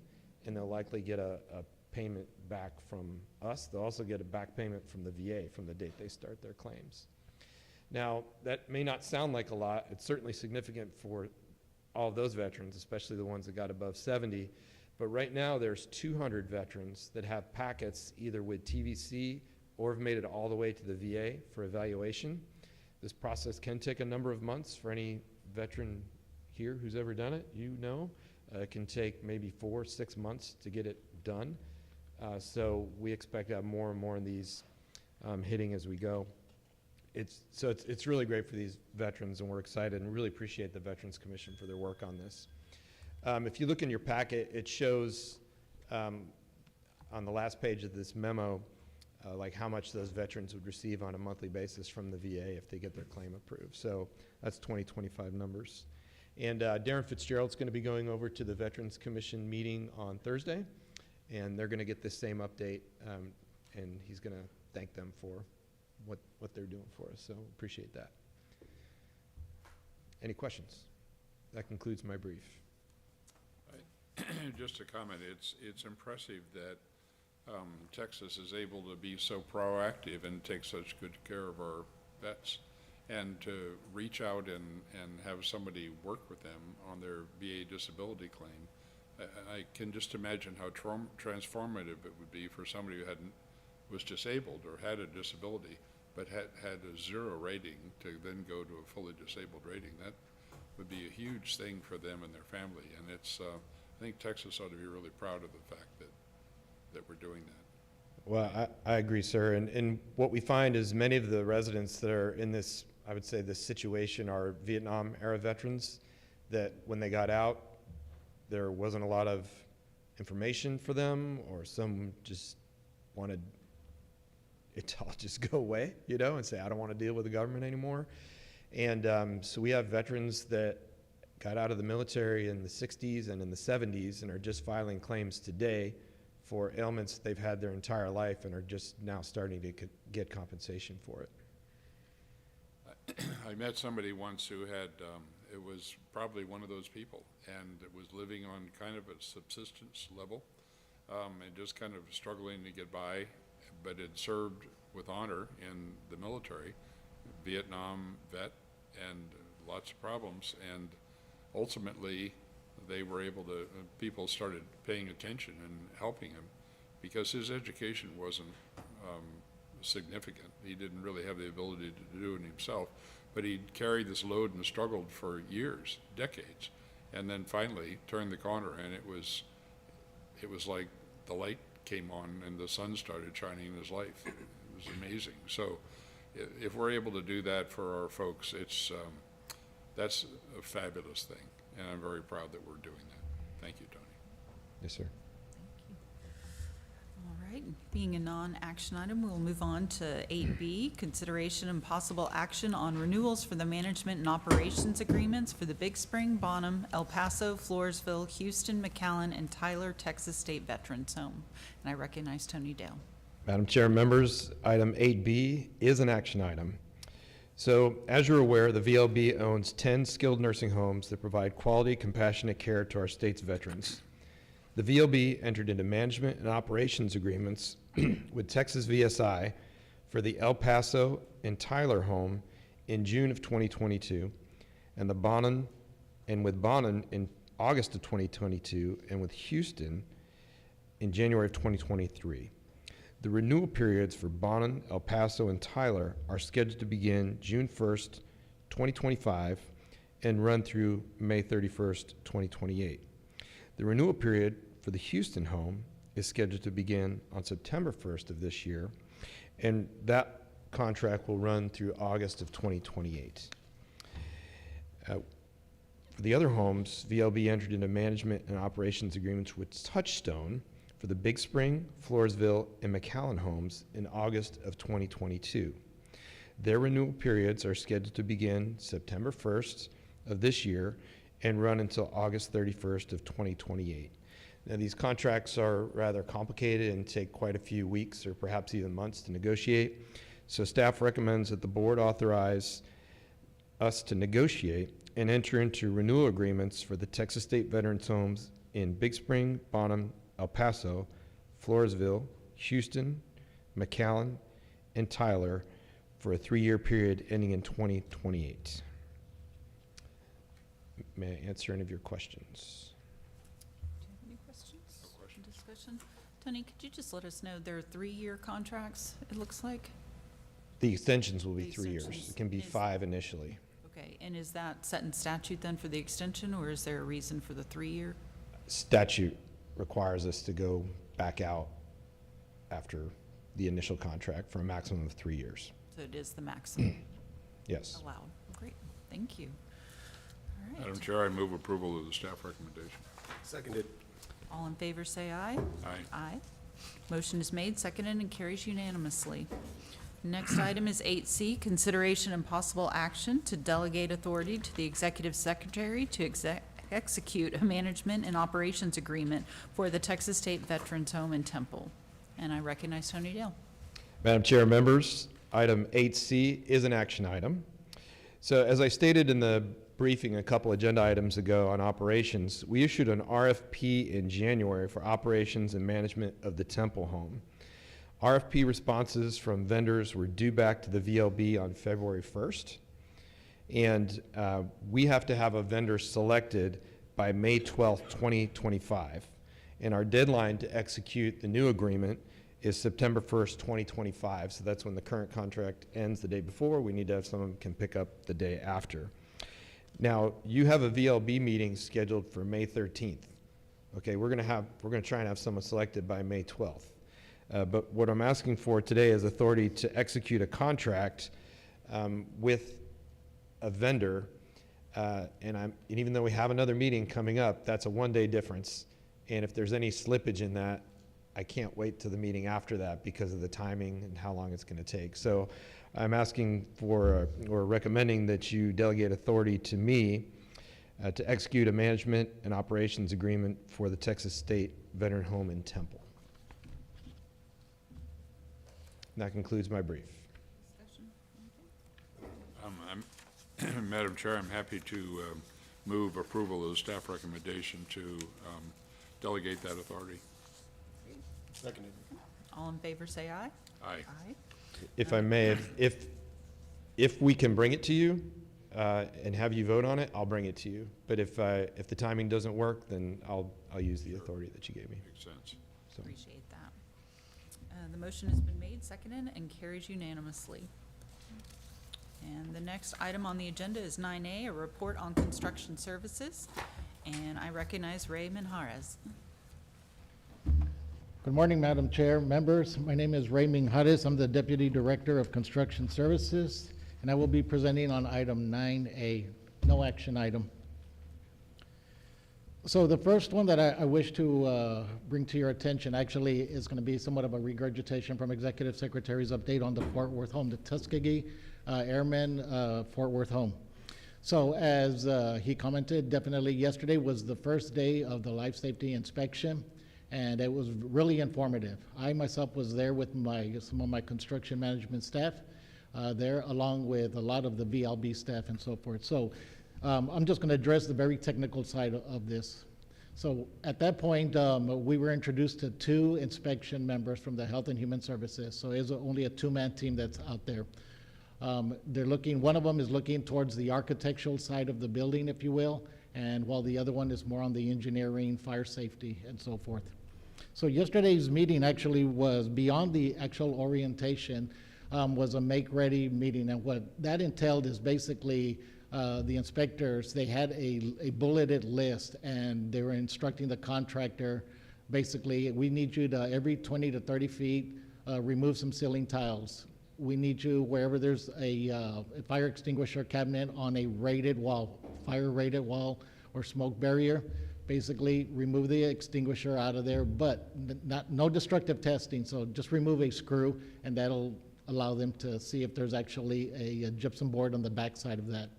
and they'll likely get a payment back from us. They'll also get a back payment from the VA from the date they start their claims. Now, that may not sound like a lot. It's certainly significant for all of those veterans, especially the ones that got above 70. But right now, there's 200 veterans that have packets either with TVC or have made it all the way to the VA for evaluation. This process can take a number of months for any veteran here who's ever done it. You know, it can take maybe 4 or 6 months to get it done. So we expect to have more and more of these hitting as we go. It's really great for these veterans, and we're excited and really appreciate the Veterans Commission for their work on this. If you look in your packet, it shows on the last page of this memo, like how much those veterans would receive on a monthly basis from the VA if they get their claim approved. So that's 2025 numbers. And Darren Fitzgerald's going to be going over to the Veterans Commission meeting on Thursday, and they're going to get the same update, and he's going to thank them for what they're doing for us. So appreciate that. Any questions? That concludes my brief. Just a comment, it's impressive that Texas is able to be so proactive and take such good care of our vets, and to reach out and have somebody work with them on their VA disability claim. I can just imagine how transformative it would be for somebody who was disabled or had a disability, but had a 0 rating to then go to a fully disabled rating. That would be a huge thing for them and their family, and it's, I think Texas ought to be really proud of the fact that we're doing that. Well, I agree, sir. And what we find is many of the residents that are in this, I would say, this situation are Vietnam-era veterans that when they got out, there wasn't a lot of information for them, or some just wanted it to all just go away, you know, and say, I don't want to deal with the government anymore. And so we have veterans that got out of the military in the 60s and in the 70s and are just filing claims today for ailments they've had their entire life and are just now starting to get compensation for it. I met somebody once who had, it was probably one of those people, and it was living on kind of a subsistence level, and just kind of struggling to get by, but had served with honor in the military, Vietnam vet, and lots of problems, and ultimately they were able to, people started paying attention and helping him because his education wasn't significant. He didn't really have the ability to do it himself, but he carried this load and struggled for years, decades, and then finally turned the corner, and it was like the light came on and the sun started shining in his life. It was amazing. So if we're able to do that for our folks, it's that's a fabulous thing, and I'm very proud that we're doing that. Thank you, Tony. Yes, sir. All right, being a non-action item, we'll move on to 8B, consideration and possible action on renewals for the management and operations agreements for the Big Spring, Bonham, El Paso, Floresville, Houston, McAllen, and Tyler, Texas State Veterans Home. And I recognize Tony Dale. Madam Chair, members, item 8B is an action item. So, as you're aware, the VLB owns 10 skilled nursing homes that provide quality, compassionate care to our state's veterans. The VLB entered into management and operations agreements with Texas VSI for the El Paso and Tyler home in June of 2022, and with Bonham in August of 2022, and with Houston in January of 2023. The renewal periods for Bonham, El Paso, and Tyler are scheduled to begin June 1st, 2025, and run through May 31st, 2028. The renewal period for the Houston home is scheduled to begin on September 1st of this year, and that contract will run through August of 2028. For the other homes, VLB entered into management and operations agreements with Touchstone for the Big Spring, Floresville, and McAllen homes in August of 2022. Their renewal periods are scheduled to begin September 1st of this year and run until August 31st of 2028. Now, these contracts are rather complicated and take quite a few weeks or perhaps even months to negotiate. So staff recommends that the board authorize us to negotiate and enter into renewal agreements for the Texas State Veterans Homes in Big Spring, Bonham, El Paso, Floresville, Houston, McAllen, and Tyler for a 3-year period ending in 2028. May I answer any of your questions? Do you have any questions? No questions. Discussion? Tony, could you just let us know, there are 3-year contracts, it looks like? The extensions will be The 3 years. extensions It can be is- 5 initially. Okay, and is that set in statute then for the extension, or is there a reason for the 3-year? Statute requires us to go back out after the initial contract for a maximum of 3 years. So it is the maximum Yes. allowed. Great, thank you. All Madam right, Chair, I move approval of the staff recommendation. Seconded. all in favor say aye. Aye. Aye. Motion is made, seconded, and carries unanimously. Next item is 8C, consideration and possible action to delegate authority to the executive secretary to execute a management and operations agreement for the Texas State Veterans Home and Temple. And I recognize Tony Dale. Madam Chair, members, item 8C is an action item. So as I stated in the briefing a couple agenda items ago on operations, we issued an RFP in January for operations and management of the Temple Home. RFP responses from vendors were due back to the VLB on February 1st. And we have to have a vendor selected by May 12th, 2025. And our deadline to execute the new agreement is September 1st, 2025. So that's when the current contract ends the day before. We need to have someone who can pick up the day after. Now, you have a VLB meeting scheduled for May 13th. Okay, we're gonna try and have someone selected by May 12th. But what I'm asking for today is authority to execute a contract with a vendor. And even though we have another meeting coming up, that's a 1-day difference. And if there's any slippage in that, I can't wait to the meeting after that because of the timing and how long it's going to take. So I'm asking for, or recommending that you delegate authority to me to execute a management and operations agreement for the Texas State Veteran Home and Temple. And that concludes my brief. Madam Chair, I'm happy to move approval of the staff recommendation to delegate that authority. Seconded. All in favor say aye. Aye. Aye. If I may, if we can bring it to you and have you vote on it, I'll bring it to you. But if the timing doesn't work, then I'll use the authority that you gave me. Makes sense. So, Appreciate that. The motion has been made, seconded, and carries unanimously. And the next item on the agenda is 9A, a report on construction services. And I recognize Ray Minjares. Good morning, Madam Chair, members. My name is Ray Minjares. I'm the Deputy Director of Construction Services, and I will be presenting on item 9A, no action item. So the first one that I wish to bring to your attention actually is going to be somewhat of a regurgitation from Executive Secretary's update on the Fort Worth home, the Tuskegee Airmen Fort Worth home. So as he commented, definitely yesterday was the first day of the life safety inspection, and it was really informative. I myself was there with some of my construction management staff there, along with a lot of the VLB staff and so forth. So I'm just going to address the very technical side of this. So at that point, we were introduced to 2 inspection members from the Health and Human Services. So it's only a 2-man team that's out there. They're looking, one of them is looking towards the architectural side of the building, if you will, and while the other one is more on the engineering, fire safety, and so forth. So yesterday's meeting actually was beyond the actual orientation, was a make-ready meeting, and what that entailed is basically the inspectors, they had a bulleted list, and they were instructing the contractor, basically, we need you to, every 20 to 30 feet, remove some ceiling tiles. We need you, wherever there's a fire extinguisher cabinet on a rated wall, fire rated wall or smoke barrier, basically remove the extinguisher out of there, but no destructive testing, so just remove a screw, and that'll allow them to see if there's actually a gypsum board on the back side of that.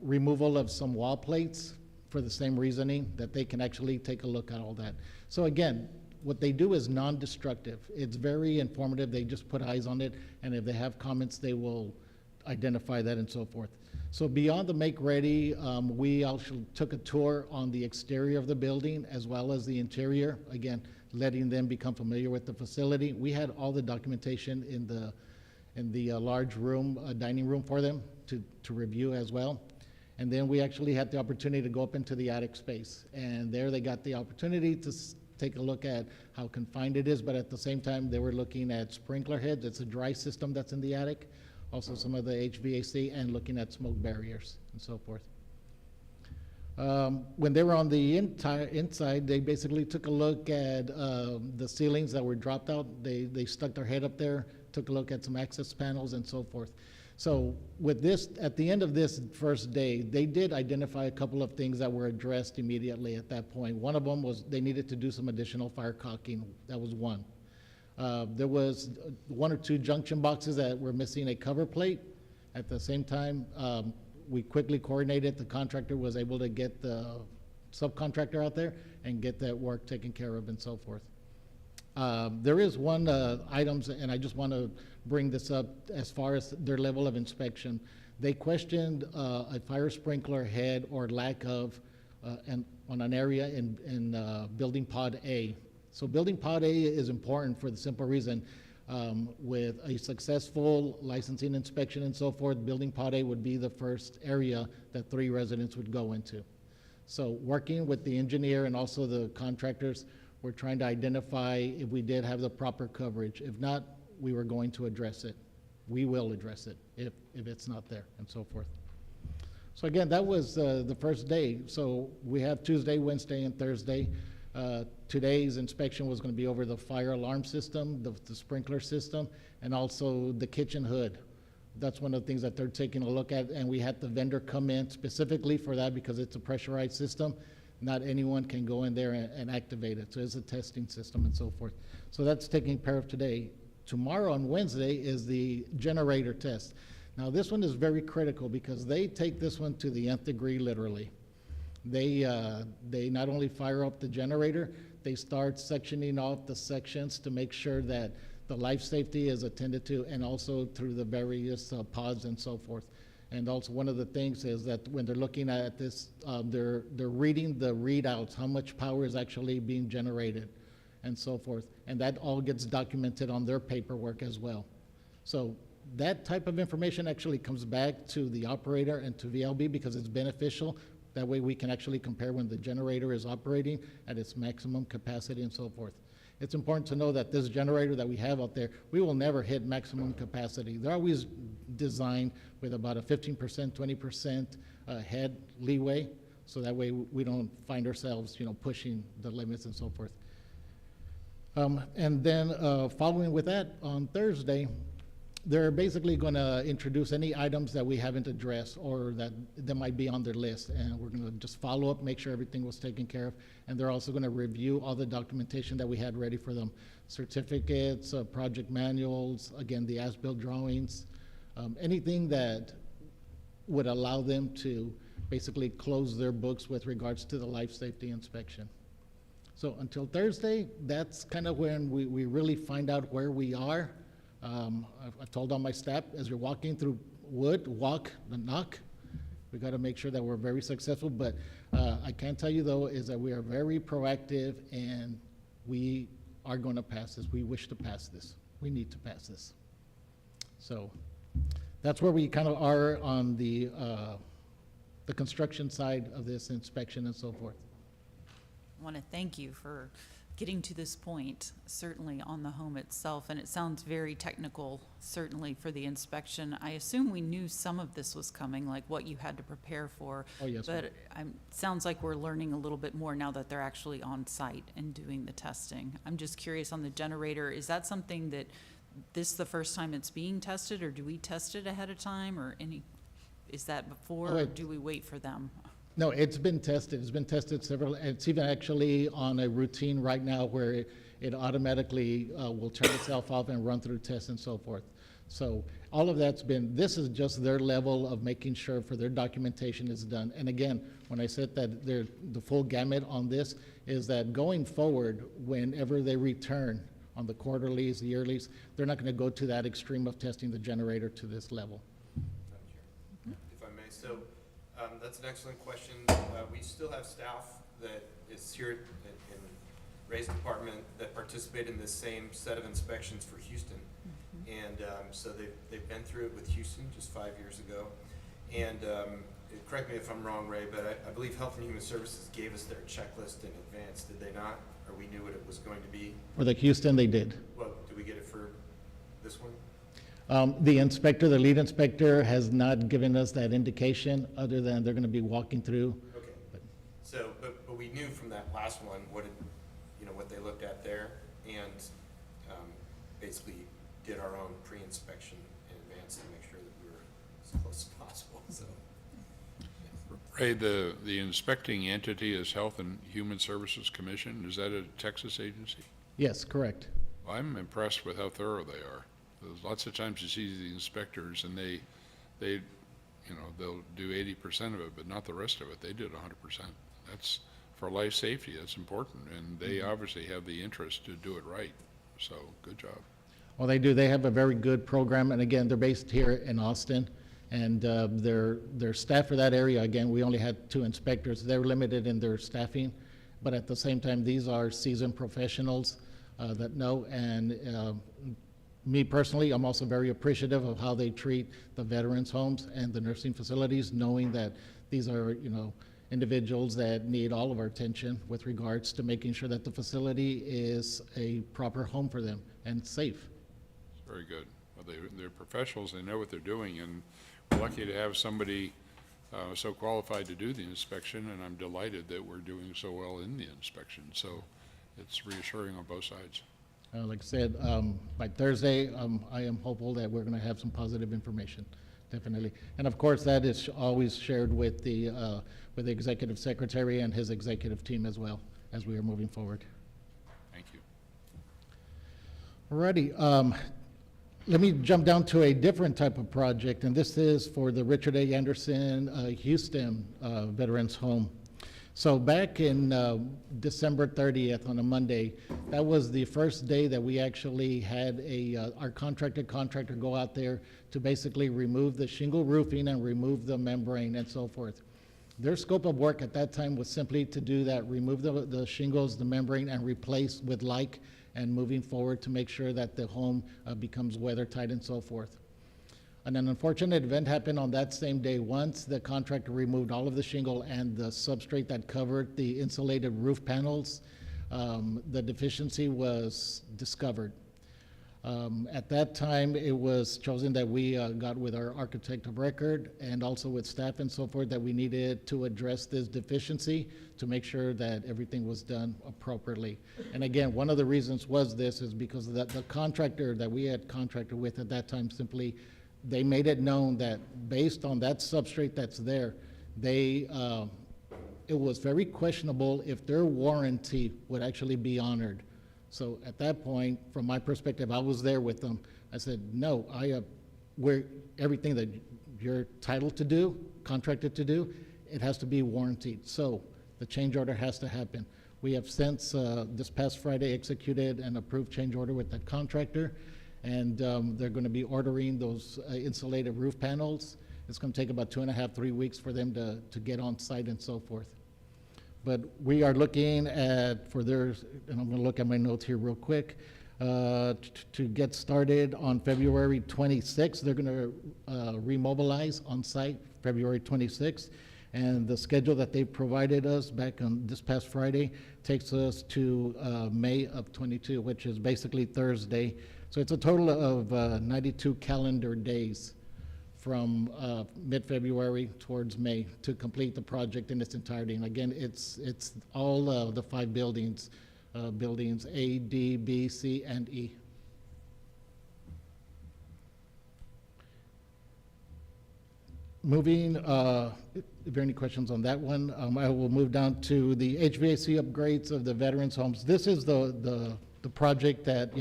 Removal of some wall plates for the same reasoning, that they can actually take a look at all that. So again, what they do is non-destructive. It's very informative. They just put eyes on it, and if they have comments, they will identify that and so forth. So beyond the make-ready, we also took a tour on the exterior of the building as well as the interior, again, letting them become familiar with the facility. We had all the documentation in the large room, dining room for them to review as well. And then we actually had the opportunity to go up into the attic space. And there they got the opportunity to take a look at how confined it is, but at the same time, they were looking at sprinkler heads. It's a dry system that's in the attic. Also some of the HVAC and looking at smoke barriers and so forth. When they were on the inside, they basically took a look at the ceilings that were dropped out. They stuck their head up there, took a look at some access panels and so forth. So with this, at the end of this first day, they did identify a couple of things that were addressed immediately at that point. One of them was they needed to do some additional fire caulking. That was one. There was one or two junction boxes that were missing a cover plate. At the same time, we quickly coordinated. The contractor was able to get the subcontractor out there and get that work taken care of and so forth. There is one items, and I just want to bring this up as far as their level of inspection. They questioned a fire sprinkler head or lack of on an area in building pod A. So building pod A is important for the simple reason with a successful licensing inspection and so forth, building pod A would be the first area that 3 residents would go into. So working with the engineer and also the contractors, we're trying to identify if we did have the proper coverage. If not, we were going to address it. We will address it if it's not there and so forth. So again, that was the first day. So we have Tuesday, Wednesday, and Thursday. Today's inspection was going to be over the fire alarm system, the sprinkler system, and also the kitchen hood. That's one of the things that they're taking a look at, and we had the vendor come in specifically for that because it's a pressurized system. Not anyone can go in there and activate it, so it's a testing system and so forth. So that's taken care of today. Tomorrow on Wednesday is the generator test. Now this one is very critical because they take this one to the nth degree literally. They not only fire up the generator, they start sectioning off the sections to make sure that the life safety is attended to, and also through the various pods and so forth. And also one of the things is that when they're looking at this, they're reading the readouts, how much power is actually being generated and so forth. And that all gets documented on their paperwork as well. So that type of information actually comes back to the operator and to VLB because it's beneficial. That way we can actually compare when the generator is operating at its maximum capacity and so forth. It's important to know that this generator that we have out there, we will never hit maximum capacity. They're always designed with about a 15%, 20% head leeway, so that way we don't find ourselves, pushing the limits and so forth. And then following with that, on Thursday, they're basically going to introduce any items that we haven't addressed or that might be on their list, and we're going to just follow up, make sure everything was taken care of, and they're also going to review all the documentation that we had ready for them, certificates, project manuals, again, the as-built drawings, anything that would allow them to basically close their books with regards to the life safety inspection. So until Thursday, that's kind of when we really find out where we are. I told all my staff, as you're walking through wood, walk the knock. We got to make sure that we're very successful, but I can tell you though is that we are very proactive and we are going to pass this. We wish to pass this. We need to pass this. So that's where we kind of are on the construction side of this inspection and so forth. I want to thank you for getting to this point, certainly on the home itself, and it sounds very technical, certainly for the inspection. I assume we knew some of this was coming, like what you had to prepare for. Oh, yes, ma'am. But sounds like we're learning a little bit more now that they're actually on site and doing the testing. I'm just curious on the generator, is that something that this is the first time it's being tested, or do we test it ahead of time, or is that before, or do we wait for them? No, it's been tested. It's been tested several, it's even actually on a routine right now where it automatically will turn itself off and run through tests and so forth. So all of that's been, this is just their level of making sure for their documentation is done. And again, when I said that the full gamut on this is that going forward, whenever they return on the quarterlies, the yearlies, they're not going to go to that extreme of testing the generator to this level. That's an excellent question. We still have staff that is here in Ray's department that participate in this same set of inspections for Houston. And so they've been through it with Houston just 5 years ago. And correct me if I'm wrong, Ray, but I believe Health and Human Services gave us their checklist in advance, did they not? Or we knew what it was going to be? For the Houston, they did. Well, do we get it for this one? The inspector, the lead inspector, has not given us that indication, other than they're gonna be walking through. Okay. So, but we knew from that last one what what they looked at there, and basically did our own pre-inspection in advance to make sure that we were as close as possible, so. Ray, the inspecting entity is Health and Human Services Commission. Is that a Texas agency? Yes, correct. Well, I'm impressed with how thorough they are. There's lots of times you see the inspectors and they, they'll do 80% of it, but not the rest of it. They did 100%. That's, for life safety, that's important, and they obviously have the interest to do it right. So, good job. Well, they do. They have a very good program, and again, they're based here in Austin. And their staff for that area, again, we only had 2 inspectors. They're limited in their staffing, but at the same time, these are seasoned professionals that know. And me personally, I'm also very appreciative of how they treat the veterans' homes and the nursing facilities, knowing that these are, individuals that need all of our attention with regards to making sure that the facility is a proper home for them and safe. Very good. Well, they're professionals. They know what they're doing, and we're lucky to have somebody so qualified to do the inspection, and I'm delighted that we're doing so well in the inspection. So it's reassuring on both sides. Like I said, by Thursday, I am hopeful that we're going to have some positive information, definitely. And of course, that is always shared with the executive secretary and his executive team as well, as we are moving forward. Thank you. Alrighty, let me jump down to a different type of project, and this is for the Richard A. Anderson Houston Veterans Home. So back in December 30th, on a Monday, that was the first day that we actually had our contractor go out there to basically remove the shingle roofing and remove the membrane and so forth. Their scope of work at that time was simply to do that, remove the shingles, the membrane, and replace with like, and moving forward to make sure that the home becomes weather tight and so forth. And an unfortunate event happened on that same day. Once the contractor removed all of the shingle and the substrate that covered the insulated roof panels, the deficiency was discovered. At that time, it was chosen that we got with our architect of record and also with staff and so forth that we needed to address this deficiency to make sure that everything was done appropriately. And again, one of the reasons was this is because of the contractor that we had contracted with at that time simply, they made it known that based on that substrate that's there, it was very questionable if their warranty would actually be honored. So at that point, from my perspective, I was there with them. I said, no, everything that you're entitled to do, contracted to do, it has to be warranted. So the change order has to happen. We have since, this past Friday, executed an approved change order with that contractor, and they're going to be ordering those insulated roof panels. It's going to take about 2.5, 3 weeks for them to get on site and so forth. But we are looking at, and I'm going to look at my notes here real quick, to get started on February 26th. They're going to remobilize on site February 26th. And the schedule that they provided us back on this past Friday takes us to May of 22, which is basically Thursday. So it's a total of 92 calendar days from mid-February towards May to complete the project in its entirety. And again, it's all the 5 buildings, buildings A, D, B, C, and E. Moving, if there are any questions on that one, I will move down to the HVAC upgrades of the veterans' homes. This is the project that,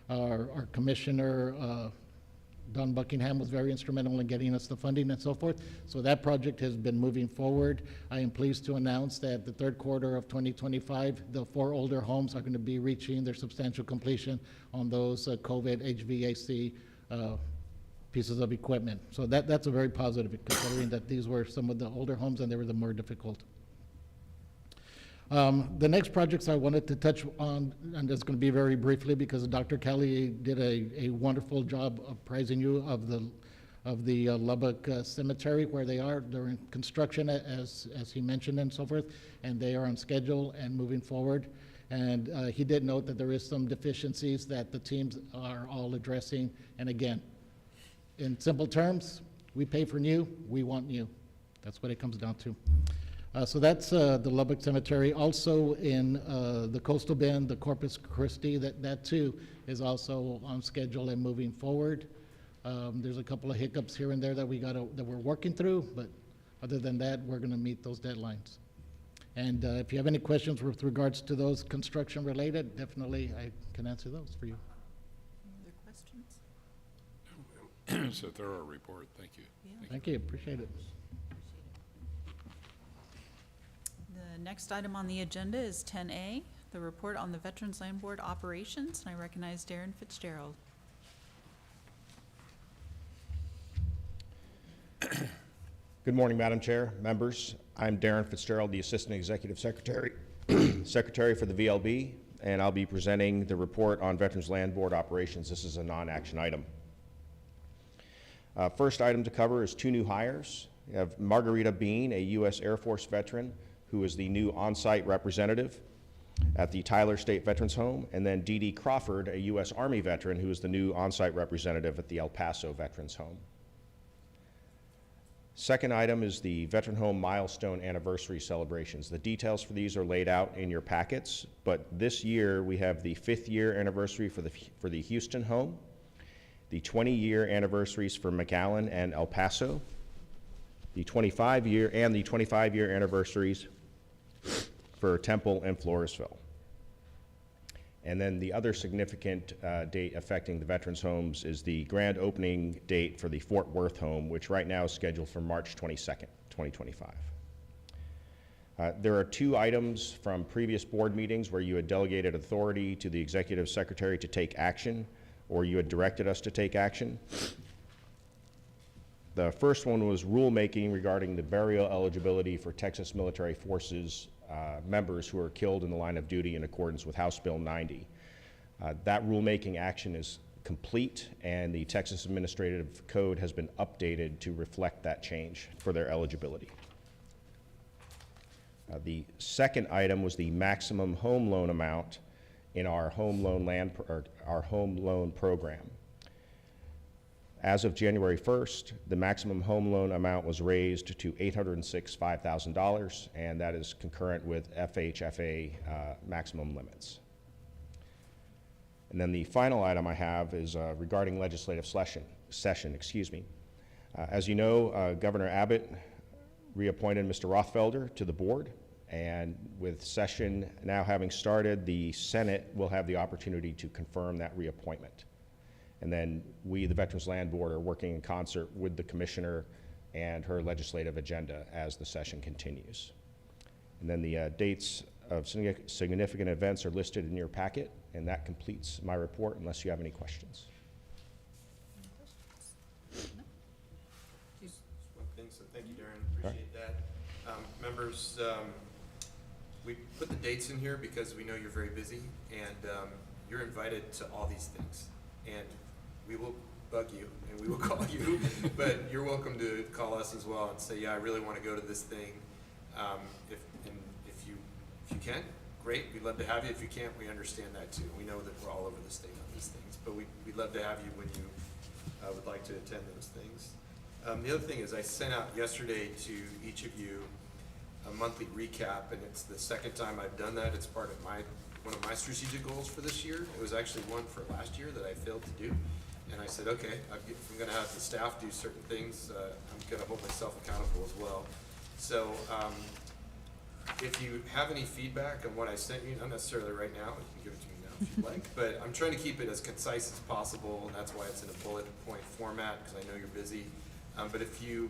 our commissioner, Don Buckingham, was very instrumental in getting us the funding and so forth. So that project has been moving forward. I am pleased to announce that the third quarter of 2025, the 4 older homes are going to be reaching their substantial completion on those COVID HVAC pieces of equipment. So that's a very positive, considering that these were some of the older homes and they were the more difficult. The next projects I wanted to touch on, and it's going to be very briefly because Dr. Kelly did a wonderful job apprising you of the Lubbock Cemetery, where they are. They're in construction, as he mentioned, and so forth, and they are on schedule and moving forward. And he did note that there is some deficiencies that the teams are all addressing. And again, in simple terms, we pay for new, we want new. That's what it comes down to. So that's the Lubbock Cemetery. Also in the Coastal Bend, the Corpus Christi, that too is also on schedule and moving forward. There's a couple of hiccups here and there that that we're working through, but other than that, we're going to meet those deadlines. And if you have any questions with regards to those construction related, definitely I can answer those for you. Any other questions? It's a thorough report, thank you. Thank you, appreciate it. The next item on the agenda is 10A, the report on the Veterans Land Board operations, and I recognize Darren Fitzgerald. Good morning, Madam Chair, members. I'm Darren Fitzgerald, the Assistant Executive Secretary, Secretary for the VLB, and I'll be presenting the report on Veterans Land Board operations. This is a non-action item. First item to cover is 2 new hires. We have Margarita Bean, a U.S. Air Force veteran, who is the new on-site representative at the Tyler State Veterans Home, and then Dee Dee Crawford, a U.S. Army veteran, who is the new on-site representative at the El Paso Veterans Home. Second item is the Veteran Home Milestone Anniversary celebrations. The details for these are laid out in your packets, but this year we have the 5th year anniversary for the Houston Home, the 20-year anniversaries for McAllen and El Paso, the 25-year anniversaries for Temple and Floresville. And then the other significant date affecting the Veterans Homes is the grand opening date for the Fort Worth Home, which right now is scheduled for March 22nd, 2025. There are 2 items from previous board meetings where you had delegated authority to the Executive Secretary to take action, or you had directed us to take action. The first one was rulemaking regarding the burial eligibility for Texas Military Forces members who are killed in the line of duty in accordance with House Bill 90. That rulemaking action is complete, and the Texas Administrative Code has been updated to reflect that change for their eligibility. The second item was the maximum home loan amount in our home loan program. As of January 1st, the maximum home loan amount was raised to $806,500, and that is concurrent with FHFA maximum limits. And then the final item I have is regarding legislative session. As you know, Governor Abbott reappointed Mr. Rothfelder to the board, and with session now having started, the Senate will have the opportunity to confirm that reappointment. And then we, the Veterans Land Board, are working in concert with the commissioner and her legislative agenda as the session continues. And then the dates of significant events are listed in your packet, and that completes my report unless you have any questions. Just one thing, so thank you, Darren, appreciate that. Members, we put the dates in here because we know you're very busy, and you're invited to all these things. And we will bug you and we will call you, but you're welcome to call us as well and say, yeah, I really want to go to this thing. If you can, great, we'd love to have you. If you can't, we understand that too. We know that we're all over the state on these things, but we'd love to have you when you would like to attend those things. The other thing is I sent out yesterday to each of you a monthly recap, and it's the second time I've done that. It's part of one of my strategic goals for this year. It was actually one for last year that I failed to do. And I said, okay, if I'm gonna have the staff do certain things, I'm gonna hold myself accountable as well. So if you have any feedback on what I sent you, not necessarily right now, you can give it to me now if you'd like, but I'm trying to keep it as concise as possible, and that's why it's in a bullet point format, because I know you're busy. But if you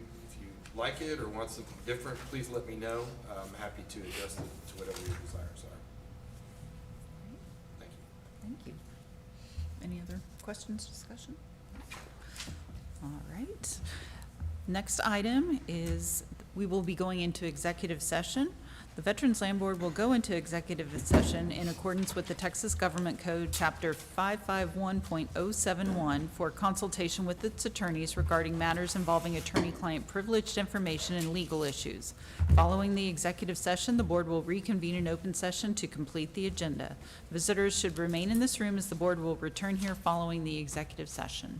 like it or want something different, please let me know. I'm happy to adjust it to whatever your desires are. Thank you. Any other questions, discussion? All right. Next item is, we will be going into executive session. The Veterans Land Board will go into executive session in accordance with the Texas Government Code, Chapter 551.071, for consultation with its attorneys regarding matters involving attorney-client privileged information and legal issues. Following the executive session, the board will reconvene in open session to complete the agenda. Visitors should remain in this room as the board will return here following the executive session.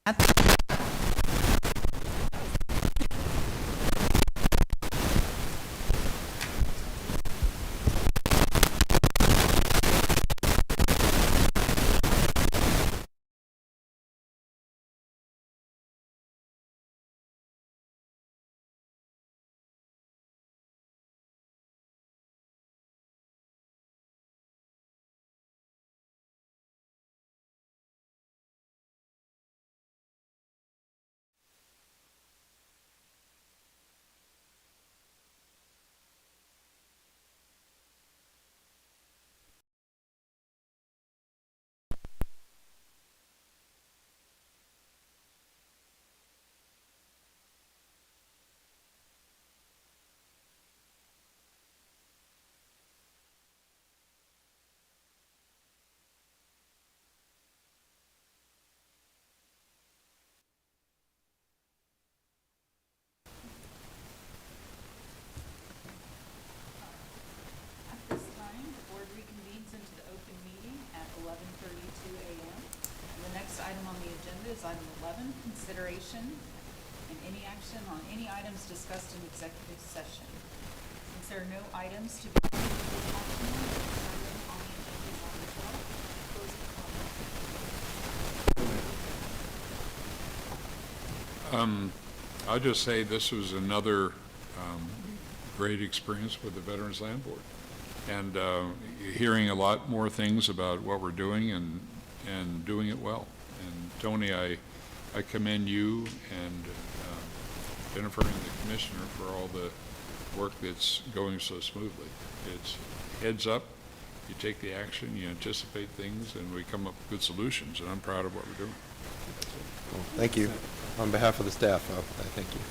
At this time, the board reconvenes into the open meeting at 11:32 a.m. The next item on the agenda is item 11, consideration and any action on any items discussed in executive session. Since there are no items to be action on, the next item on the agenda is item 12, closing comments. I'll just say this was another great experience with the Veterans Land Board. And hearing a lot more things about what we're doing and doing it well. And Tony, I commend you and Jennifer and the commissioner for all the work that's going so smoothly. It's heads up, you take the action, you anticipate things, and we come up with good solutions, and I'm proud of what we're doing. Thank you. On behalf of the staff, I thank you.